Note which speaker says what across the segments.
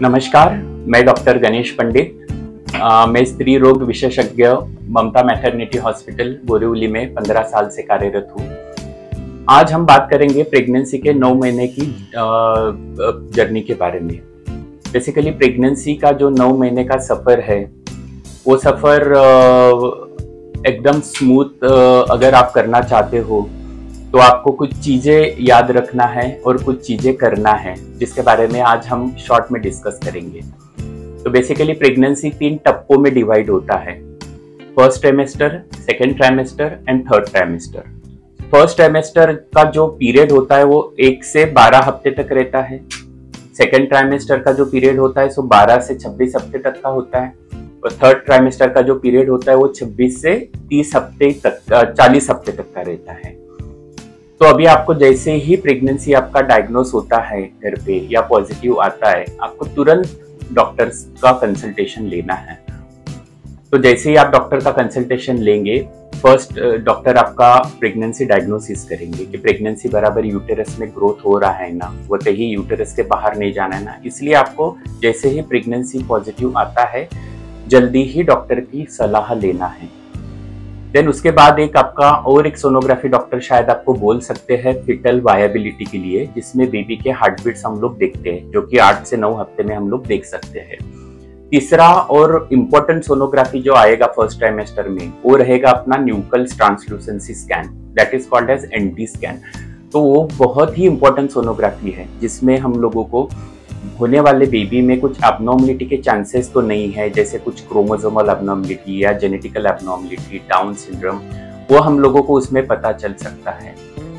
Speaker 1: नमस्कार, मैं डॉक्टर गणेश पंडित। मैं स्त्री रोग विशेषज्ञ ममता मैटरनिटी हॉस्पिटल बोरीवली में 15 साल से कार्यरत हूँ। आज हम बात करेंगे प्रेगनेंसी के 9 महीने की जर्नी के बारे में। बेसिकली प्रेगनेंसी का जो 9 महीने का सफ़र है वो सफ़र एकदम स्मूथ अगर आप करना चाहते हो तो आपको कुछ चीज़ें याद रखना है और कुछ चीज़ें करना है, जिसके बारे में आज हम शॉर्ट में डिस्कस करेंगे। तो बेसिकली प्रेगनेंसी 3 टप्पों में डिवाइड होता है, first trimester, second trimester and third trimester. First trimester का जो पीरियड होता है वो 1 से 12 हफ्ते तक रहता है। सेकेंड ट्राइमेस्टर का जो पीरियड होता है सो 12 से 26 हफ्ते तक का होता है। और थर्ड ट्राइमेस्टर का जो पीरियड होता है वो 26 से 30 हफ्ते तक 40 हफ्ते तक का रहता है। तो अभी आपको जैसे ही प्रेगनेंसी आपका डायग्नोस होता है घर पे या पॉजिटिव आता है, आपको तुरंत डॉक्टर्स का कंसल्टेशन लेना है। तो जैसे ही आप डॉक्टर का कंसल्टेशन लेंगे, फर्स्ट डॉक्टर आपका प्रेगनेंसी डायग्नोसिस करेंगे कि प्रेगनेंसी बराबर यूटेरस में ग्रोथ हो रहा है ना, वो तो ही यूटेरस के बाहर नहीं जाना है ना। इसलिए आपको जैसे ही प्रेगनेंसी पॉजिटिव आता है जल्दी ही डॉक्टर की सलाह लेना है। देन उसके बाद एक सोनोग्राफी डॉक्टर शायद आपको बोल सकते हैं फिटल वायबिलिटी के लिए, जिसमें बेबी के हार्ट बीट्स हम लोग देखते हैं, जो कि 8 से 9 हफ्ते में हम लोग देख सकते हैं। तीसरा और इम्पोर्टेंट सोनोग्राफी जो आएगा फर्स्ट ट्राइमेस्टर में वो रहेगा अपना nuchal translucency scan, that is called as NT scan. तो वो बहुत ही इंपॉर्टेंट सोनोग्राफी है, जिसमें हम लोगों को होने वाले बेबी में कुछ एब्नॉर्मलिटी के चांसेस तो नहीं है, जैसे कुछ क्रोमोसोमल एब्नॉर्मलिटी या जेनेटिकल एब्नॉर्मलिटी, डाउन सिंड्रोम, वो हम लोगों को उसमें पता चल सकता है।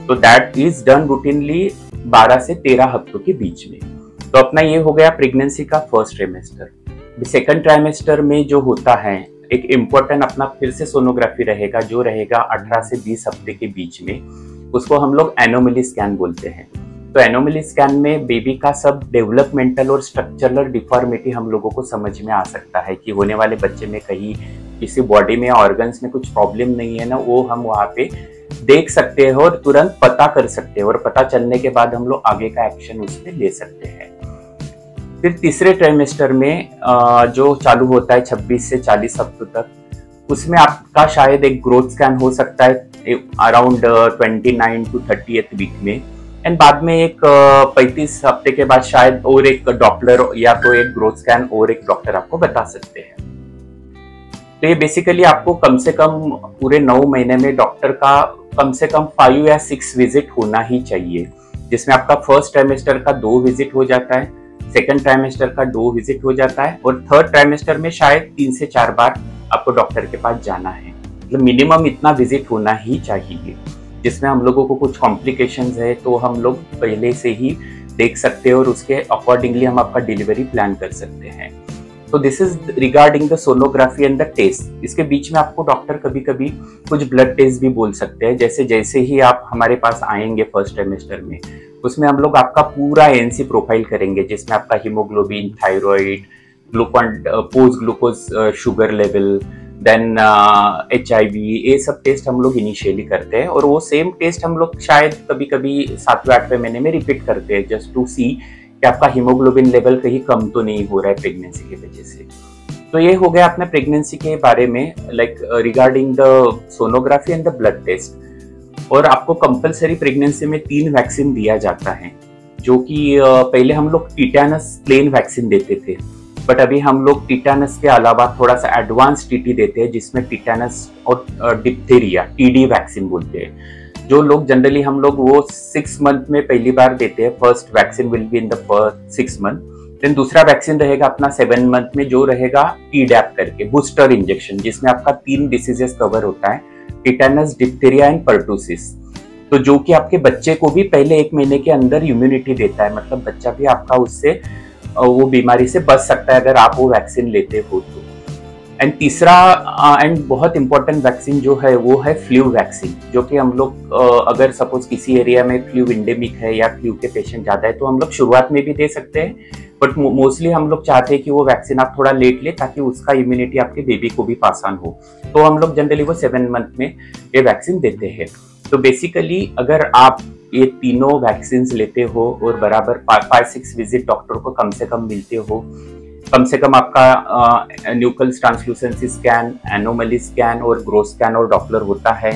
Speaker 1: तो दैट इज डन रूटीनली 12 से 13 हफ्तों के बीच में। तो अपना ये हो गया प्रेगनेंसी का फर्स्ट ट्राइमेस्टर। सेकंड ट्राइमेस्टर में जो होता है एक इम्पोर्टेंट अपना फिर से सोनोग्राफी रहेगा, जो रहेगा 18 से 20 हफ्ते के बीच में। उसको हम लोग एनोमली स्कैन बोलते हैं। तो एनोमली स्कैन में बेबी का सब डेवलपमेंटल और स्ट्रक्चरल डिफॉर्मिटी हम लोगों को समझ में आ सकता है कि होने वाले बच्चे में कहीं किसी बॉडी में ऑर्गन्स में कुछ प्रॉब्लम नहीं है ना, वो हम वहाँ पे देख सकते हैं और तुरंत पता कर सकते हैं। और पता चलने के बाद हम लोग आगे का एक्शन उस पर ले सकते हैं। फिर तीसरे ट्राइमेस्टर में जो चालू होता है 26 से 40 हफ्तों तक, उसमें आपका शायद एक ग्रोथ स्कैन हो सकता है अराउंड 29 to 30th वीक में। एंड बाद में एक 35 हफ्ते के बाद शायद और एक डॉपलर या तो एक ग्रोथ स्कैन और एक डॉक्टर आपको बता सकते हैं। तो ये बेसिकली आपको कम से कम पूरे 9 महीने में डॉक्टर का कम से कम 5 या 6 विजिट होना ही चाहिए, जिसमें आपका फर्स्ट ट्राइमेस्टर का 2 विजिट हो जाता है, सेकेंड ट्राइमेस्टर का 2 विजिट हो जाता है और थर्ड ट्राइमेस्टर में शायद 3 से 4 बार आपको डॉक्टर के पास जाना है। मतलब मिनिमम इतना विजिट होना ही चाहिए, जिसमें हम लोगों को कुछ कॉम्प्लिकेशंस है तो हम लोग पहले से ही देख सकते हैं और उसके अकॉर्डिंगली हम आपका डिलीवरी प्लान कर सकते हैं। तो this is regarding the sonography and the test. इसके बीच में आपको डॉक्टर कभी कभी कुछ ब्लड टेस्ट भी बोल सकते हैं, जैसे ही आप हमारे पास आएंगे फर्स्ट ट्राइमेस्टर में, उसमें हम लोग आपका पूरा एएनसी प्रोफाइल करेंगे, जिसमें आपका haemoglobin, thyroid, post glucose sugar level, then HIV, ये सब टेस्ट हम लोग इनिशियली करते हैं। और वो सेम टेस्ट हम लोग शायद कभी कभी 7वें-8वें महीने में रिपीट करते हैं, जस्ट टू सी कि आपका हीमोग्लोबिन लेवल कहीं कम तो नहीं हो रहा है प्रेगनेंसी की वजह से। तो ये हो गया अपने प्रेगनेंसी के बारे में, like regarding the sonography and the blood test. और आपको कंपलसरी प्रेगनेंसी में 3 वैक्सीन दिया जाता है, जो कि पहले हम लोग टिटेनस प्लेन वैक्सीन देते थे, बट अभी हम लोग टिटेनस के अलावा थोड़ा सा एडवांस टीटी देते हैं, जिसमें टिटेनस और डिप्थीरिया TD वैक्सीन बोलते हैं। जो लोग जनरली हम लोग वो 6 मंथ में पहली बार देते हैं। First vaccine will be in the first 6 month, then दूसरा वैक्सीन रहेगा अपना 7 मंथ में, जो रहेगा Tdap करके बूस्टर इंजेक्शन, जिसमें आपका 3 डिसीजेस कवर होता है, टिटेनस, डिप्थीरिया एंड पर्टूसिस। तो जो कि आपके बच्चे को भी पहले 1 महीने के अंदर इम्यूनिटी देता है, मतलब बच्चा भी आपका उससे वो बीमारी से बच सकता है अगर आप वो वैक्सीन लेते हो तो। एंड तीसरा एंड बहुत इंपॉर्टेंट वैक्सीन जो है वो है फ्लू वैक्सीन, जो कि हम लोग अगर सपोज किसी एरिया में फ्लू इंडेमिक है या फ्लू के पेशेंट ज़्यादा है तो हम लोग शुरुआत में भी दे सकते हैं, बट मोस्टली हम लोग चाहते हैं कि वो वैक्सीन आप थोड़ा लेट ले, ताकि उसका इम्यूनिटी आपके बेबी को भी पास ऑन हो। तो हम लोग जनरली वो 7 मंथ में ये वैक्सीन देते हैं। तो बेसिकली अगर आप ये तीनों वैक्सीन लेते हो और बराबर 5-6 विजिट डॉक्टर को कम से कम मिलते हो, कम से कम आपका न्यूक्लियस ट्रांसल्यूसेंसी स्कैन, एनोमली स्कैन और ग्रोथ स्कैन और डॉपलर होता है,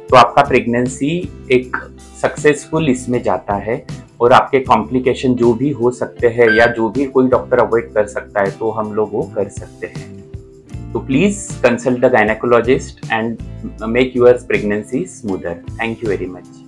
Speaker 1: तो आपका प्रेगनेंसी एक सक्सेसफुल इसमें जाता है। और आपके कॉम्प्लिकेशन जो भी हो सकते हैं या जो भी कोई डॉक्टर अवॉइड कर सकता है तो हम लोग वो कर सकते हैं। तो please consult the gynaecologist and make your pregnancy smoother. Thank you very much.